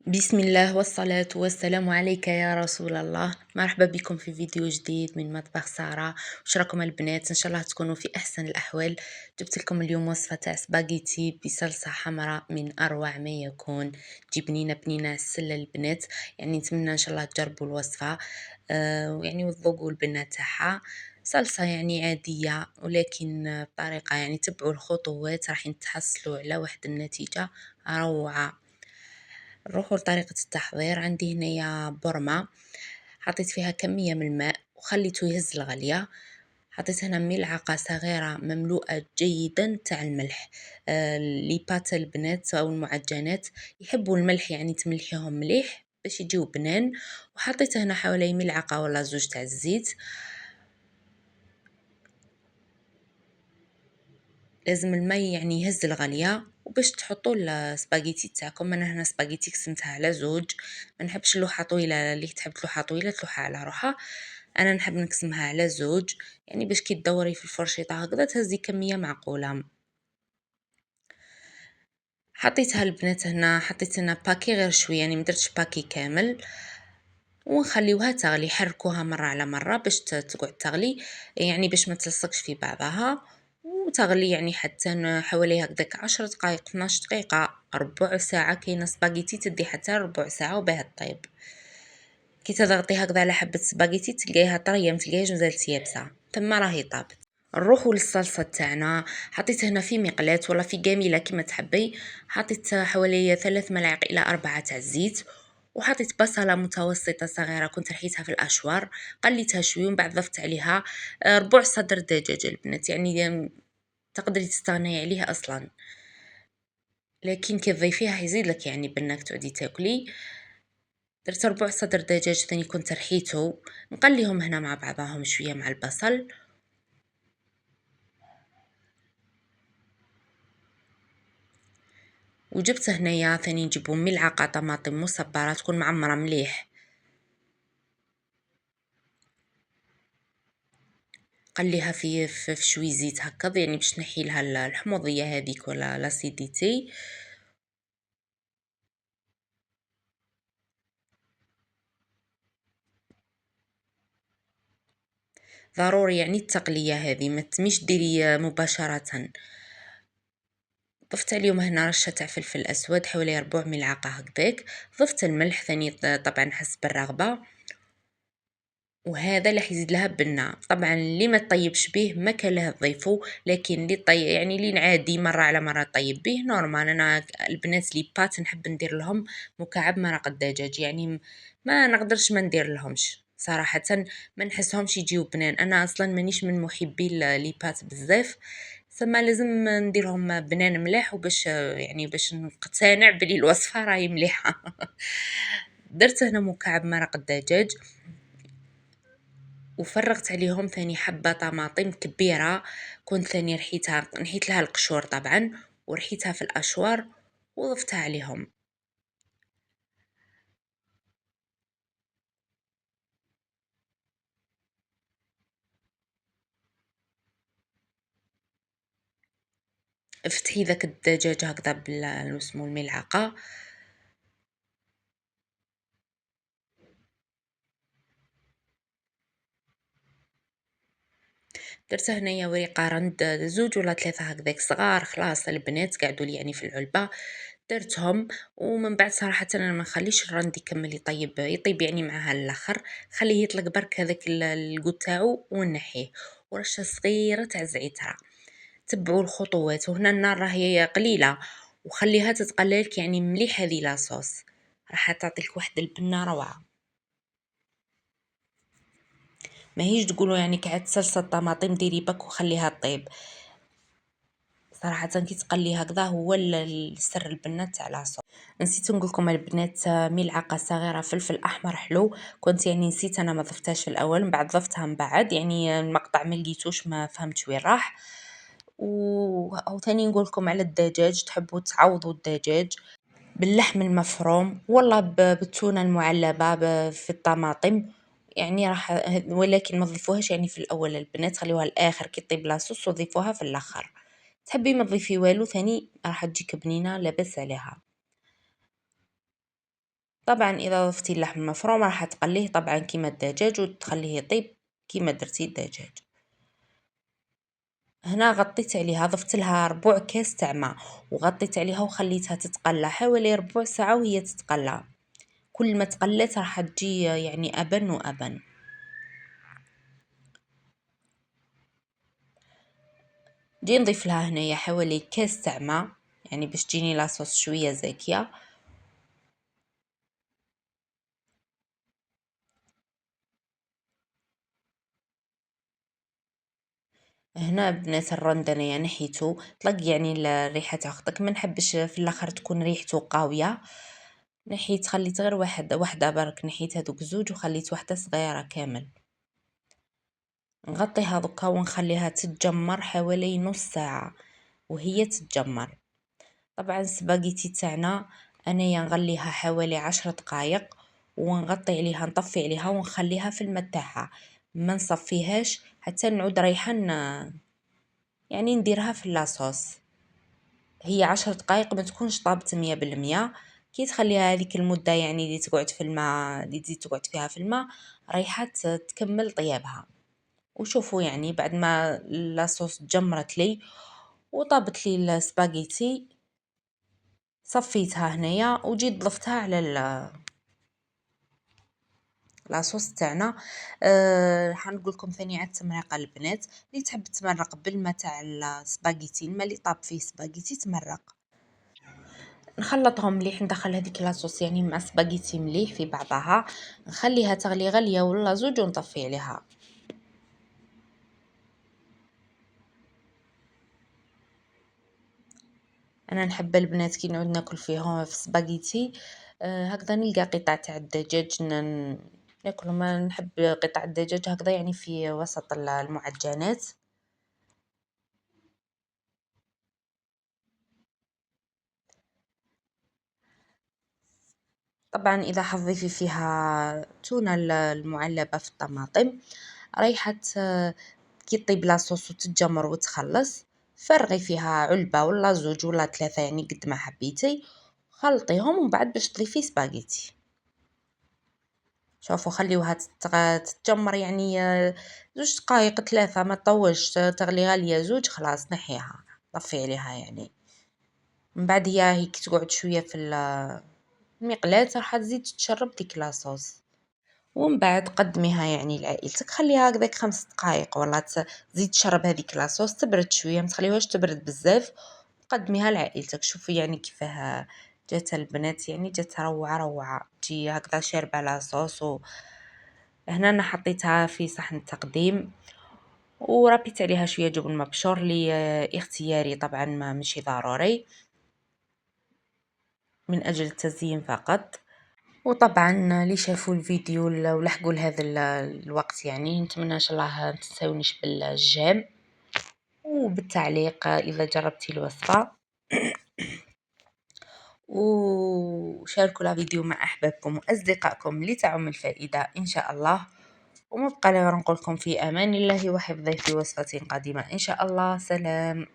بسم الله والصلاة والسلام عليك يا رسول الله. مرحبا بكم في فيديو جديد من مطبخ سارة. وش راكم البنات؟ ان شاء الله تكونوا في احسن الاحوال. جبت لكم اليوم وصفة تاع سباغيتي بصلصة حمراء من اروع ما يكون. تجي بنينة بنينة عسل البنات. يعني نتمنى ان شاء الله تجربوا الوصفة ويعني وتذوقوا البنة تاعها. صلصة يعني عادية ولكن بطريقة يعني تبعوا الخطوات راح تحصلوا على واحد النتيجة روعة. نروحوا لطريقة التحضير. عندي هنايا برمة، حطيت فيها كمية من الماء وخليته يهز الغلية. حطيت هنا ملعقة صغيرة مملوءة جيدا تاع الملح. لي بات البنات أو المعجنات يحبوا الملح، يعني تملحيهم مليح باش يجيو بنان. وحطيت هنا حوالي ملعقة ولا زوج تاع الزيت. لازم الماء يعني يهز الغلية. وباش تحطوا السباغيتي تاعكم، انا هنا سباغيتي قسمتها على زوج، ما نحبش لوحه طويله، اللي تحب لوحه طويله تلوحها على روحها، انا نحب نقسمها على زوج، يعني باش كي تدوري في الفرشيطه هكذا تهزي كميه معقوله. حطيتها البنات هنا، حطيت هنا باكي غير شويه، يعني مدرتش باكي كامل، ونخليوها تغلي. حركوها مرة على مرة باش تقعد تغلي، يعني باش ما تلصقش في بعضها، وتغلي يعني حتى حوالي هكذاك 10 دقائق 12 دقيقة ربع ساعة. كاينه سباغيتي تدي حتى ربع ساعة وباه طيب. كي تضغطي هكذا على حبة سباغيتي تلقايها طرية، متلقايهاش مازالت يابسة، تما راهي طابت. نروحوا للصلصه تاعنا. حطيت هنا في مقلاة ولا في قاميله كما تحبي، حطيت حوالي 3 ملاعق الى 4 تاع الزيت، وحطيت بصله متوسطه صغيره كنت رحيتها في الاشوار، قليتها شويه ومن بعد ضفت عليها ربع صدر دجاج البنات، يعني تقدري تستغني عليه اصلا، لكن كي تضيفيها يزيد لك يعني بانك تعودي تاكلي. درت ربع صدر دجاج ثاني كنت رحيته، نقليهم هنا مع بعضهم شويه مع البصل. وجبت هنايا ثاني نجيبو ملعقة طماطم مصبرة تكون معمرة مليح، قليها في شوي زيت هكا، يعني باش تنحي لها الحموضية هذيك ولا لاسيديتي. ضروري يعني التقلية هذه ما تميش ديري مباشرة. ضفت عليهم هنا رشة تاع فلفل اسود حوالي ربع ملعقة هكذاك. ضفت الملح ثاني طبعا حسب الرغبة، وهذا راح يزيد لها بنة. طبعا اللي ما تطيبش به ما كان له تضيفه، لكن اللي يعني اللي عادي مره على مره طيب به نورمال. انا البنات لي بات نحب ندير لهم مكعب مرق الدجاج، يعني ما نقدرش ما ندير لهمش صراحه، ما نحسهمش يجيو بنان. انا اصلا مانيش من محبي لي بات بزاف، ثم لازم نديرهم بنان مليح، وباش يعني باش نقتنع بلي الوصفه راهي مليحه. درت هنا مكعب مرق الدجاج، وفرغت عليهم ثاني حبة طماطم كبيرة كنت ثاني رحيتها، نحيت لها القشور طبعا ورحيتها في الأشوار وضفتها عليهم. فتحي ذاك الدجاج هكذا اسمو الملعقة. درت هنايا وريقة رند زوج ولا ثلاثة هكذاك صغار، خلاص البنات قعدوا لي يعني في العلبة درتهم. ومن بعد صراحة انا ما نخليش الرند يكمل يطيب يعني معها الاخر، خليه يطلق برك هذاك القو تاعو ونحيه، ورشه صغيره تاع زعتر. تبعوا الخطوات، وهنا النار راهي قليله، وخليها تتقللك يعني مليح هذه لاصوص، راح تعطيك واحد البنه روعه. ماهيش تقولوا يعني كعد صلصه طماطم ديري بك وخليها طيب، صراحة كي تقلي هكذا هو السر البنة تاع لاصوص. نسيت نقول لكم البنات ملعقة صغيرة فلفل احمر حلو، كنت يعني نسيت انا ما ضفتهاش في الاول، من بعد ضفتها من بعد، يعني المقطع ما لقيتوش ما فهمتش وين راح. او ثاني نقول لكم على الدجاج، تحبوا تعوضوا الدجاج باللحم المفروم والله بالتونه المعلبه في الطماطم، يعني راح، ولكن ما تضيفوهاش يعني في الاول البنات، خليوها الاخر كي طيب لاصوص وضيفوها في الاخر. تحبي ما تضيفي والو ثاني راح تجيك بنينه لاباس عليها. طبعا اذا ضفتي اللحم المفروم راح تقليه طبعا كيما الدجاج وتخليه يطيب كيما درتي الدجاج. هنا غطيت عليها، ضفت لها ربع كاس تاع ماء وغطيت عليها وخليتها تتقلى حوالي ربع ساعة وهي تتقلى. كل ما تقلت راح تجي يعني ابن وابن. نجي نضيف لها هنايا حوالي كاس تاع ماء يعني باش تجيني لاصوص شويه زاكيه. هنا بنات الرند انايا نحيتو طلق يعني الريحه تاع خطك، ما نحبش في الاخر تكون ريحته قويه. نحيت خليت غير واحده برك، نحيت هذوك زوج وخليت واحده صغيره كامل. نغطيها دوكا ونخليها تتجمر حوالي نص ساعه وهي تتجمر. طبعا السباغيتي تاعنا انايا نغليها حوالي 10 دقائق ونغطي عليها، نطفي عليها ونخليها في الماء تاعها، ما نصفيهاش حتى نعود رايحه يعني نديرها في لاصوص. هي 10 دقائق ما تكونش طابت 100%. كي تخليها هذيك المده يعني اللي تقعد في الماء، اللي تزيد تقعد فيها في الماء رايحه تكمل طيابها. وشوفوا يعني بعد ما لاصوص تجمرت لي وطابت لي السباغيتي صفيتها هنايا وجيت ضفتها على لاصوص تاعنا. حنقول لكم ثاني على التمريقه البنات، اللي تحب تمرق بالماء تاع السباغيتي، الماء اللي طاب فيه سباغيتي تمرق. نخلطهم مليح، ندخل هذيك لاصوص يعني مع سباغيتي مليح في بعضها، نخليها تغلي غليه ولا زوج ونطفي عليها. انا نحب البنات كي نعود ناكل فيهم في سباغيتي هكذا نلقى قطع تاع الدجاج ناكلهم. ما نحب قطع الدجاج هكذا يعني في وسط المعجنات. طبعا اذا حضيتي فيها تونه المعلبه في الطماطم رايحه كي طيب لاصوص وتتجمر وتخلص، فرغي فيها علبه ولا زوج ولا ثلاثه يعني قد ما حبيتي، خلطيهم ومن بعد باش تضيفي سباغيتي. شوفوا خليوها تتجمر يعني 2 دقائق 3 ما تطولش، تغلي غالية زوج خلاص نحيها طفي عليها يعني. من بعد هي هيك تقعد شوية في المقلاة راح تزيد تشرب ديك لاصوص. ومن بعد قدميها يعني لعائلتك، خليها هكذاك 5 دقائق ولا تزيد تشرب هذيك لاصوص تبرد شوية، ما تخليوهاش تبرد بزاف. قدميها لعائلتك. شوفي يعني كيفاه جات البنات، يعني جات روعة روعة، تجي هكذا شاربة لاصوص. هنا انا حطيتها في صحن التقديم وربيت عليها شويه جبن مبشور لي اختياري طبعا، ما مشي ضروري، من اجل التزيين فقط. وطبعا اللي شافوا الفيديو ولحقوا لهذا الوقت يعني نتمنى ان شاء الله تنساونيش بالجيم وبالتعليق اذا جربتي الوصفه، وشاركوا الفيديو مع احبابكم واصدقائكم لتعم الفائده ان شاء الله. وما بقى لي غير نقول لكم في امان الله وحفظه في وصفة قادمة ان شاء الله. سلام.